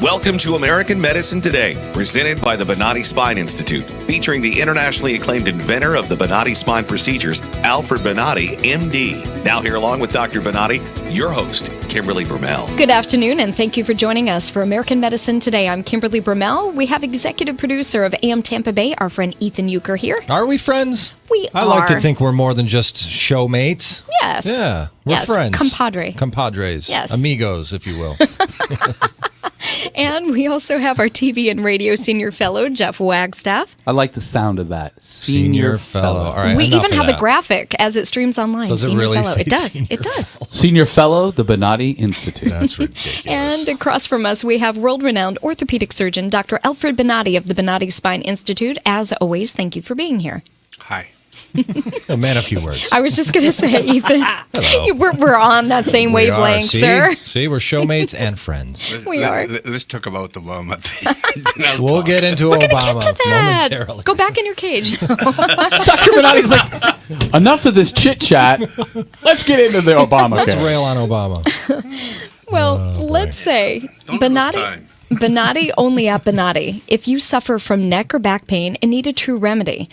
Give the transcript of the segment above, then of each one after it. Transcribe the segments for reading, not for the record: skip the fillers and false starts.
Welcome to American Medicine Today, presented by the Bonati Spine Institute, featuring the internationally acclaimed inventor of the Bonati spine procedures, Alfred Bonati, MD. Now here along with Dr. Bonati, your host, Kimberly Brumell. Good afternoon, and thank you for joining us for American Medicine Today. I'm Kimberly Brumell. We have executive producer of AM Tampa Bay, our friend Ethan Euchre here. Are we friends? We I are. like to think we're more than just showmates. Yes. Yeah, we're friends. Compadres. Yes. Amigos, if you will. And we also have our TV and radio senior fellow, Jeff Wagstaff. I like the sound of that. Senior fellow. All right, We enough even of have the that. graphic as it streams online. Does it senior really fellow. say It does. senior It does. fellow? Senior Fellow, the Bonati Institute. That's ridiculous. And across from us, we have world-renowned orthopedic surgeon, Dr. Alfred Bonati of the Bonati Spine Institute. As always, thank you for being here. Hi. A man, a few words. I was just going to say, Ethan, we're on that same We are. wavelength, See? sir. See, we're showmates and friends. We are. Let's talk about Obama. We'll get into Obama Get to that. momentarily. Go back in your cage. Dr. Bonati's like, enough of this chit-chat. Let's get into the Obamacare. Let's rail on Obama. Well, let's say Don't lose Bonati. time. Bonati only at Bonati. If you suffer from neck or back pain and need a true remedy,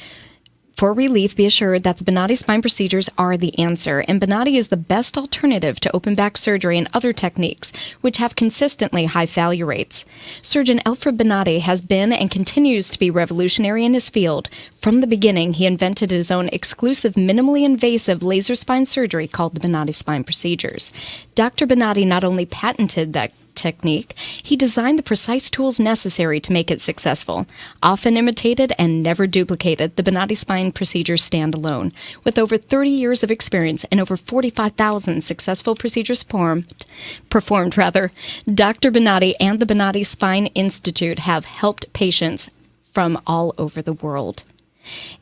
for relief, be assured that the Bonati spine procedures are the answer, and Bonati is the best alternative to open back surgery and other techniques, which have consistently high failure rates. Surgeon Alfred Bonati has been and continues to be revolutionary in his field. From the beginning, he invented his own exclusive, minimally invasive laser spine surgery called the Bonati spine procedures. Dr. Bonati not only patented that technique, he designed the precise tools necessary to make it successful. Often imitated and never duplicated, the Bonati spine procedures stand alone. With over 30 years of experience and over 45,000 successful procedures performed, Dr. Bonati and the Bonati Spine Institute have helped patients from all over the world.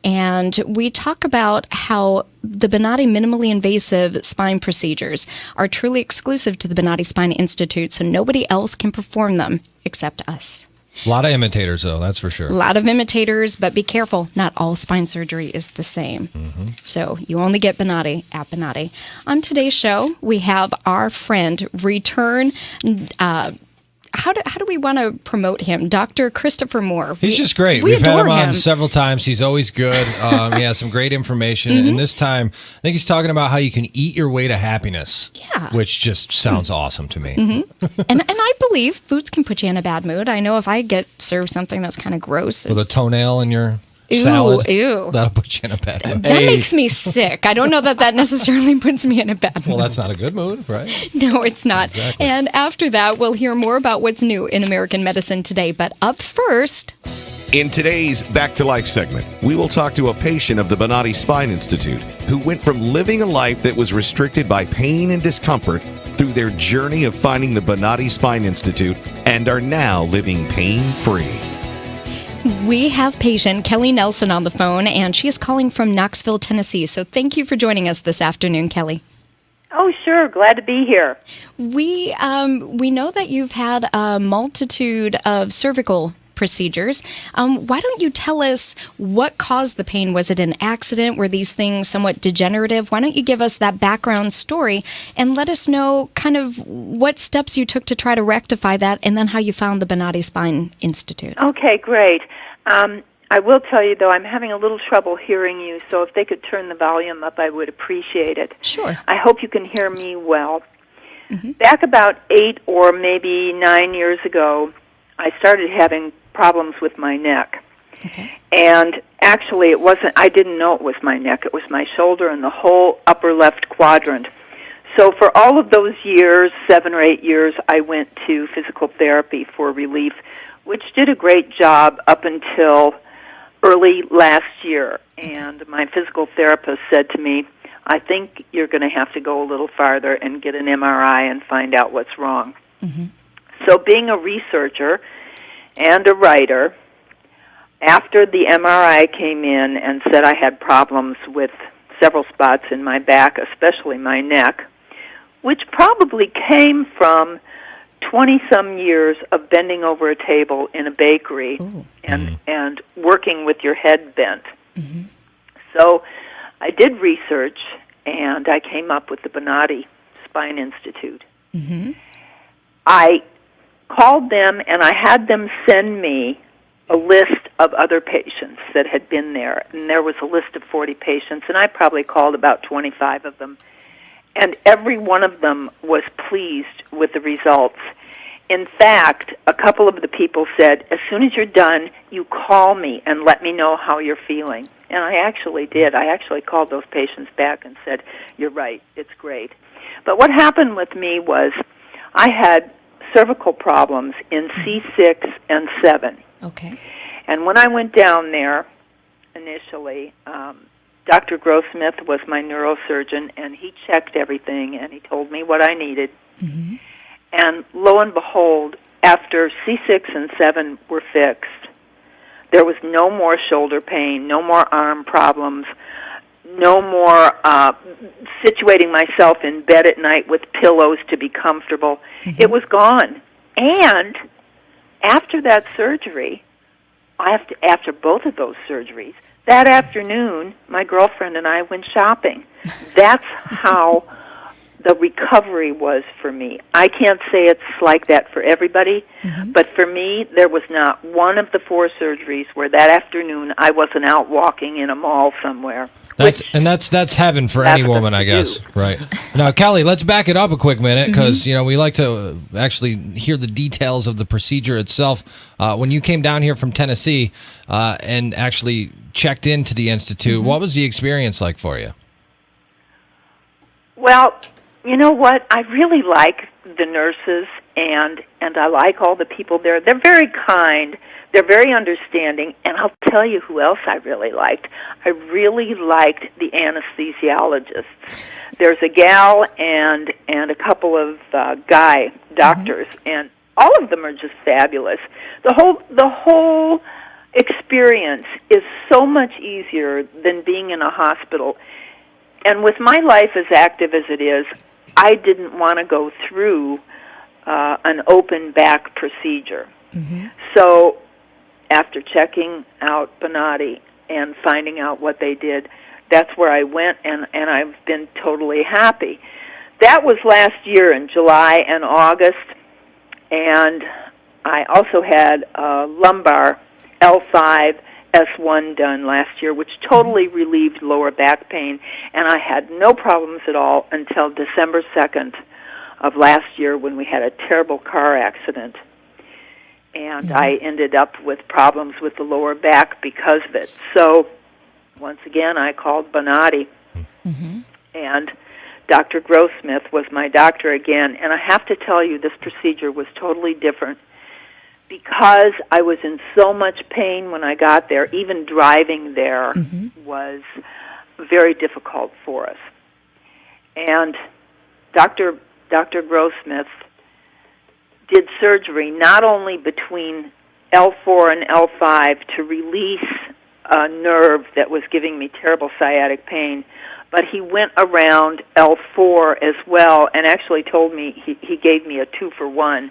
And we talk about how the Bonati minimally invasive spine procedures are truly exclusive to the Bonati Spine Institute, so nobody else can perform them except us. A lot of imitators, though, that's for sure. A lot of imitators, but be careful. Not all spine surgery is the same. So you only get Bonati at Bonati. On today's show, we have our friend, return... How do we want to promote him? Dr. Christopher Moore. He's just great. We We've had adore him on him. several times. He's always good. He has some great information. And this time, I think he's talking about how you can eat your way to happiness. Yeah. Which just sounds awesome to me. And I believe foods can put you in a bad mood. I know if I get served something that's kind of gross. With a toenail in your Ew, salad, ew. that'll put you in a bad mood. That makes me sick. I don't know that necessarily puts me in a bad mood. Well, that's not a good mood, right? No, it's not. Exactly. And after that, we'll hear more about what's new in American medicine today. But up first... In today's Back to Life segment, we will talk to a patient of the Bonati Spine Institute who went from living a life that was restricted by pain and discomfort through their journey of finding the Bonati Spine Institute and are now living pain-free. We have patient Kelly Nelson on the phone, and she is calling from Knoxville, Tennessee. So thank you for joining us this afternoon, Kelly. Oh, sure. Glad to be here. We know that you've had a multitude of cervical procedures. Why don't you tell us what caused the pain? Was it an accident? Were these things somewhat degenerative? Why don't you give us that background story and let us know kind of what steps you took to try to rectify that, and then how you found the Bonati Spine Institute. Okay, great. I will tell you, though, I'm having a little trouble hearing you, so if they could turn the volume up, I would appreciate it. Sure. I hope you can hear me well. Back about 8 or maybe 9 years ago, I started having problems with my neck. Okay. And actually, I didn't know it was my neck. It was my shoulder and the whole upper left quadrant. So for all of those years, 7 or 8 years, I went to physical therapy for relief, which did a great job up until early last year. And my physical therapist said to me, I think you're going to have to go a little farther and get an MRI and find out what's wrong. So being a researcher and a writer, after the MRI came in and said I had problems with several spots in my back, especially my neck, which probably came from 20-some years of bending over a table in a bakery and working with your head bent. So I did research, and I came up with the Bonati Spine Institute. I called them, and I had them send me a list of other patients that had been there. And there was a list of 40 patients, and I probably called about 25 of them. And every one of them was pleased with the results. In fact, a couple of the people said, as soon as you're done, you call me and let me know how you're feeling. And I actually did. I actually called those patients back and said, you're right, it's great. But what happened with me was I had cervical problems in C6 and 7. Okay. And when I went down there initially, Dr. Grossmith was my neurosurgeon, and he checked everything, and he told me what I needed. Mm-hmm. And lo and behold, after C6 and 7 were fixed, there was no more shoulder pain, no more arm problems, no more situating myself in bed at night with pillows to be comfortable. Mm-hmm. It was gone. And after that surgery, after both of those surgeries, that afternoon, my girlfriend and I went shopping. That's how the recovery was for me. I can't say it's like that for everybody, but for me, there was not one of the 4 surgeries where that afternoon I wasn't out walking in a mall somewhere. That's heaven for any woman, I guess. Right. Now, Kelly, let's back it up a quick minute because we like to actually hear the details of the procedure itself. When you came down here from Tennessee and actually checked into the Institute, what was the experience like for you? Well, you know what? I really like the nurses, and I like all the people there. They're very kind. They're very understanding, and I'll tell you who else I really liked. I really liked the anesthesiologists. There's a gal and a couple of guy doctors, and all of them are just fabulous. The whole experience is so much easier than being in a hospital. And with my life as active as it is, I didn't want to go through an open back procedure. So after checking out Bonati and finding out what they did, that's where I went, and I've been totally happy. That was last year in July and August, and I also had a lumbar L5 S1 done last year, which totally relieved lower back pain, and I had no problems at all until December 2nd of last year when we had a terrible car accident. And I ended up with problems with the lower back because of it. So, once again, I called Bonati, and Dr. Grossmith was my doctor again. And I have to tell you, this procedure was totally different because I was in so much pain when I got there. Even driving there was very difficult for us. And Dr. Grossmith did surgery not only between L4 and L5 to release a nerve that was giving me terrible sciatic pain, but he went around L4 as well and actually told me, he gave me a 2-for-1.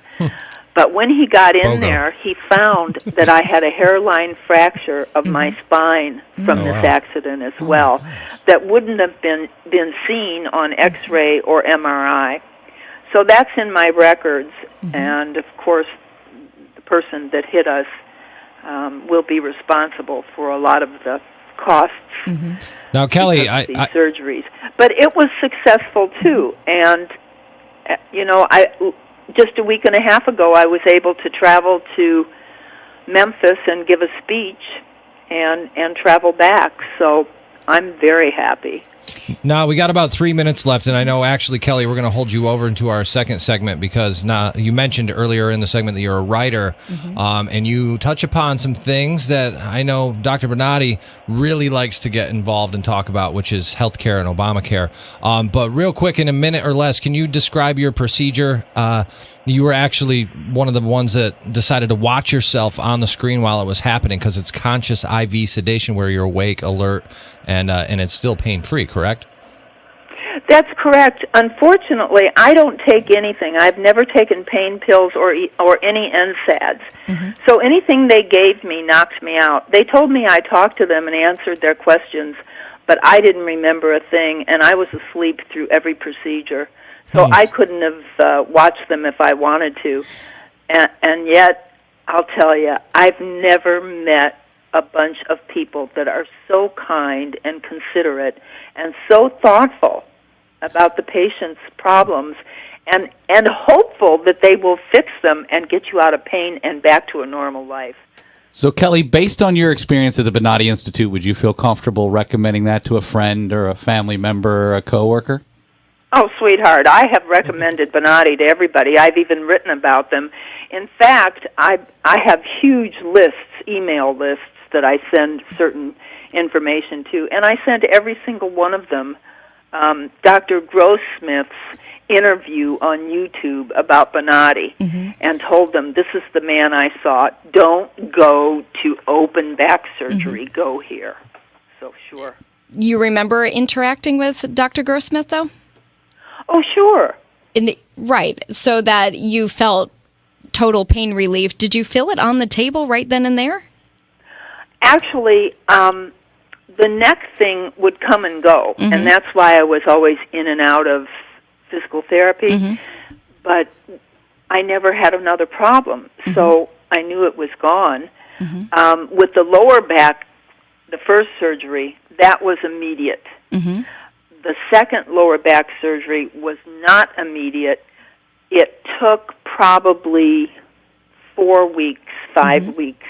But when he got in there, he found that I had a hairline fracture of my spine from this accident as well that wouldn't have been seen on X-ray or MRI. So that's in my records, and of course, the person that hit us will be responsible for a lot of the costs. Now, Kelly, these surgeries, but it was successful too. And just a week and a half ago, I was able to travel to Memphis and give a speech, and travel back. So I'm very happy. Now, we got about 3 minutes left, and I know, actually, Kelly, we're going to hold you over into our second segment because now you mentioned earlier in the segment that you're a writer, and you touch upon some things that I know Dr. Bonati really likes to get involved and talk about, which is healthcare and Obamacare. But real quick, in a minute or less, can you describe your procedure? You were actually one of the ones that decided to watch yourself on the screen while it was happening because it's conscious IV sedation where you're awake, alert, and it's still pain-free, correct? That's correct. Unfortunately, I don't take anything. I've never taken pain pills or any NSAIDs. So anything they gave me knocked me out. They told me I talked to them and answered their questions, but I didn't remember a thing, and I was asleep through every procedure. So I couldn't have watched them if I wanted to. And yet, I'll tell you, I've never met a bunch of people that are so kind and considerate and so thoughtful about the patient's problems and hopeful that they will fix them and get you out of pain and back to a normal life. So, Kelly, based on your experience at the Bonati Institute, would you feel comfortable recommending that to a friend or a family member or a coworker? Oh, sweetheart, I have recommended Bonati to everybody. I've even written about them. In fact, I have huge lists, email lists, that I send certain information to, and I send every single one of them Dr. Grossmith's interview on YouTube about Bonati, and told them, this is the man I saw. Don't go to open back surgery. Go here. So, sure. You remember interacting with Dr. Grossmith, though? Oh, sure. Right, so that you felt total pain relief. Did you feel it on the table right then and there? Actually, the neck thing would come and go, and that's why I was always in and out of physical therapy, but I never had another problem, so I knew it was gone. With the lower back, the first surgery, that was immediate. The second lower back surgery was not immediate. It took probably 4 weeks, 5 weeks,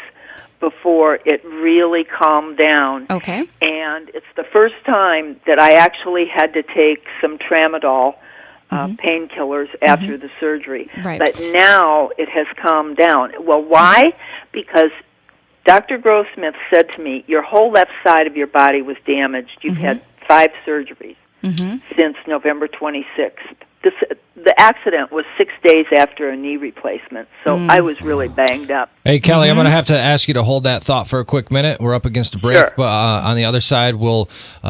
before it really calmed down. Okay. And it's the first time that I actually had to take some tramadol, painkillers, after the surgery. Right. But now it has calmed down. Well, why? Because Dr. Grossmith said to me, your whole left side of your body was damaged. You've had 5 surgeries since November 26th. The accident was 6 days after a knee replacement, so I was really banged up. Hey, Kelly, I'm going to have to ask you to hold that thought for a quick minute. We're up against a break, Sure. but on the other side, we'll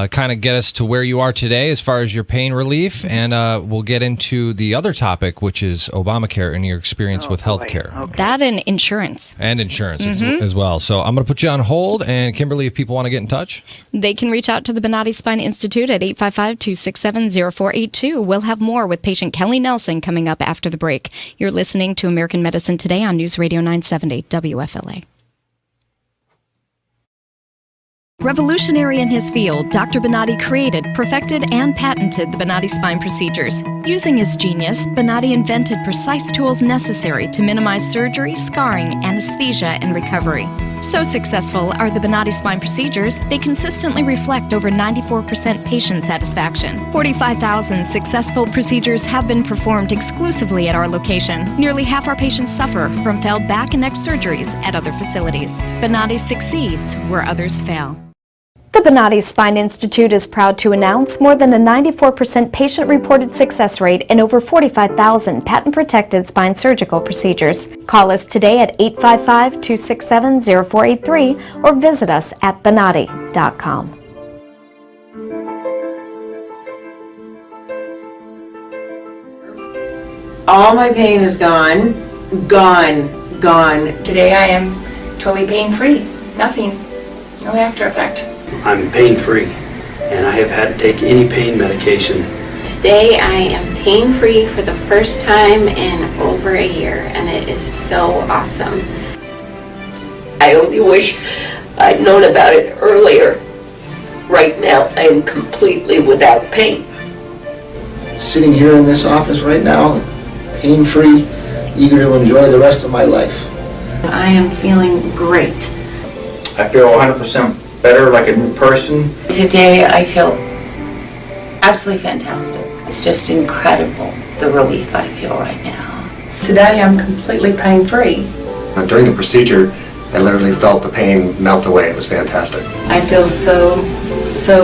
kind of get us to where you are today as far as your pain relief, and we'll get into the other topic, which is Obamacare and your experience with healthcare. Okay. That and insurance. And insurance as well. So I'm going to put you on hold, and Kimberly, if people want to get in touch. They can reach out to the Bonati Spine Institute at 855-267-0482. We'll have more with patient Kelly Nelson coming up after the break. You're listening to American Medicine Today on News Radio 970 WFLA. Revolutionary in his field, Dr. Bonati created, perfected, and patented the Bonati spine procedures. Using his genius, Bonati invented precise tools necessary to minimize surgery, scarring, anesthesia, and recovery. So successful are the Bonati spine procedures, they consistently reflect over 94% patient satisfaction. 45,000 successful procedures have been performed exclusively at our location. Nearly half our patients suffer from failed back and neck surgeries at other facilities. Bonati succeeds where others fail. The Bonati Spine Institute is proud to announce more than a 94% patient-reported success rate in over 45,000 patent-protected spine surgical procedures. Call us today at 855-267-0483 or visit us at bonati.com. All my pain is gone. Today I am totally pain-free. Nothing. No after effect. I'm pain-free, and I have had to take any pain medication. Today I am pain-free for the first time in over a year, and it is so awesome. I only wish I'd known about it earlier. Right now, I am completely without pain. Sitting here in this office right now, pain-free, eager to enjoy the rest of my life. I am feeling great. I feel 100% better, like a new person. Today I feel absolutely fantastic. It's just incredible, the relief I feel right now. Today I'm completely pain-free. During the procedure, I literally felt the pain melt away. It was fantastic. I feel so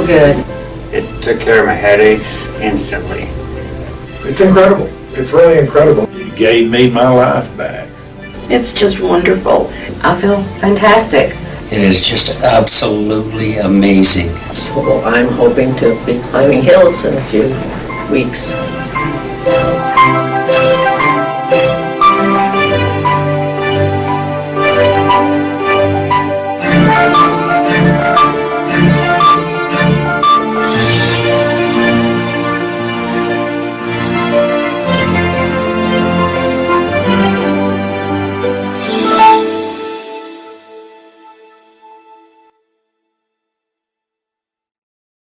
good. It took care of my headaches instantly. It's incredible. It's really incredible. It gave me my life back. It's just wonderful. I feel fantastic. It is just absolutely amazing. So I'm hoping to be climbing hills in a few weeks.